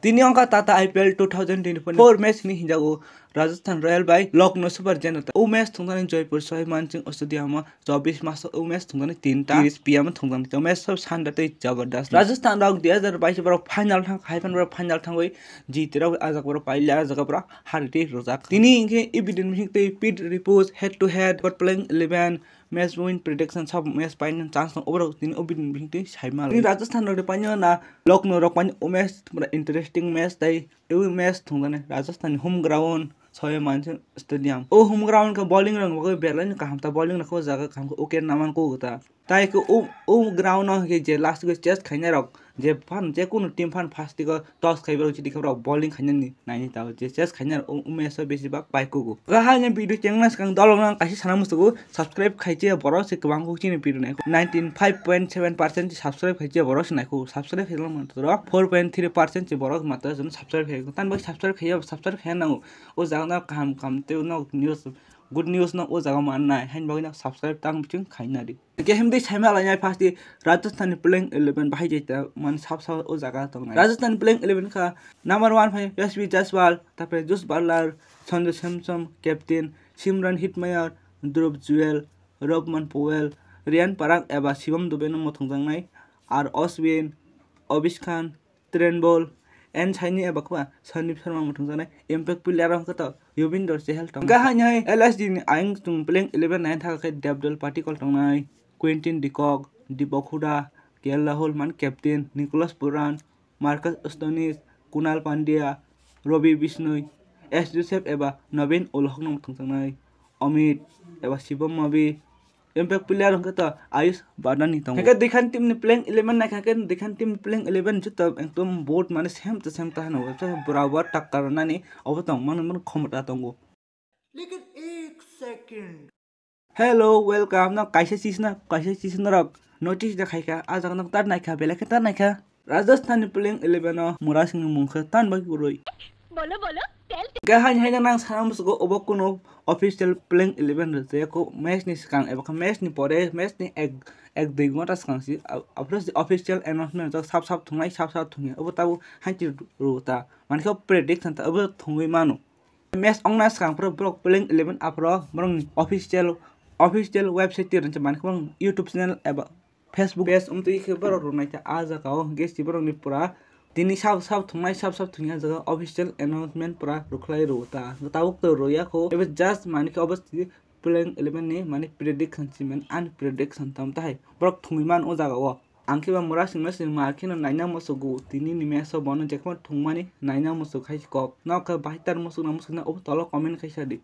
Tini angka tata IPL 2024 match ni hinjago Rajasthan Royel by Lucknow Super Giants. O match thungtani Jaipur Sohai Mansingh Stadium 24 March o match thungtani 3:30 PM thungtani o match sob sandate jabardast. Rajasthan Royel 2022 baro final thang haipan baro final thangoi jitira ajak baro paila jaga baro harite rojak. Tini inge evidence hingte pit repose head to head but playing 11 match win prediction sub match pain chance no over tini obidin bingte saima. Tini Rajasthan Royel paina na Lucknow rok pain o match interesting match dai eu match thungtani Rajasthan home ground Sohai Mansingh Stadium. O home ground ka bowling rang ko berlan ka hamta bowling na ko jaga kam ko okay naman ko ta. Tai ko o ground no ke je last ko chest khaina rok je fan je kuno team fan fast ko toss khaibar chi dikha bowling khaina ni nai ta je chest khaina o match so besi bak pai ko ga ha nya video chengnas kang dolong nang kaisi sana musugo subscribe khaiche borok se kwang ko chini video nai 95.7% subscribe khaiche borok se nai ko subscribe khailang man to 4.3% che borok mata jun subscribe khai ko tan bak subscribe khaiya subscribe khai nang o na kam te no news good news no o jaga man nai hain bagina subscribe tang biching khaina di ke hemdei saima la nyai fast Rajasthan playing 11 bahai jeta man sab o jaga tong nai Rajasthan playing 11 ka number 1 phai SB Jaswal tapre Jus Butler Sanju Samson captain Simran Hitmayer Dhruv Jewel Robman Powell Rian Parag eba Shivam Dube no mothongjang nai ar Oswin Obis Khan Trenbol and Chinese abakwa Sandeep Sharma mothongjang impact player ang kata Yubinder Chehal tong ga hanyai LSG ni aing tung playing 11 9 tha kai Devdal Patikal tong nai Quentin de Kock Deepak Huda KL Rahul man captain Nicholas Puran Marcus Astonis Kunal Pandya Robbie Bishnoi S Joseph eba Navin Olhok no mothongjang nai Amit eba Shivam Mabi impact player ang kata Ayush Badani tong ka dekhan team ni playing 11 na ka dekhan team playing 11 juta ekdom board mane same ta no barabar takkar na ni obotong man khomta tongo lekin 1 second hello welcome na kaisa chis na rok notice da khaika ajak na tar naikha bela ka tar naikha Rajasthan playing 11 no Murasing mungkha tan ba roi bolo gahan hai nang sanam sugo obokuno official playing 11 re ko match ni skang eba ka match ni pore match ni ek dui ngota skang si apres official announcement sab thungai sab thungai obo tabu hanti ruta man ko prediction ta obo thungoi manu match ongna skang pro playing 11 apro brong official website tir man ko YouTube channel eba Facebook page umti khबर runai ta aja ka guest brong ni pura tini sab thungai sab thungai jaga official announcement pura rukhlai rota tabuk to roya ko ebe just mani ko obasti playing 11 ni mani prediction simen and prediction tam tai brok thungi man o jaga o angke ba Murasing mas markino naina mosugo tini ni meso bono jekma thungmani naina mosu khai ko no ka baitar mosu na ob tolo comment khaisa di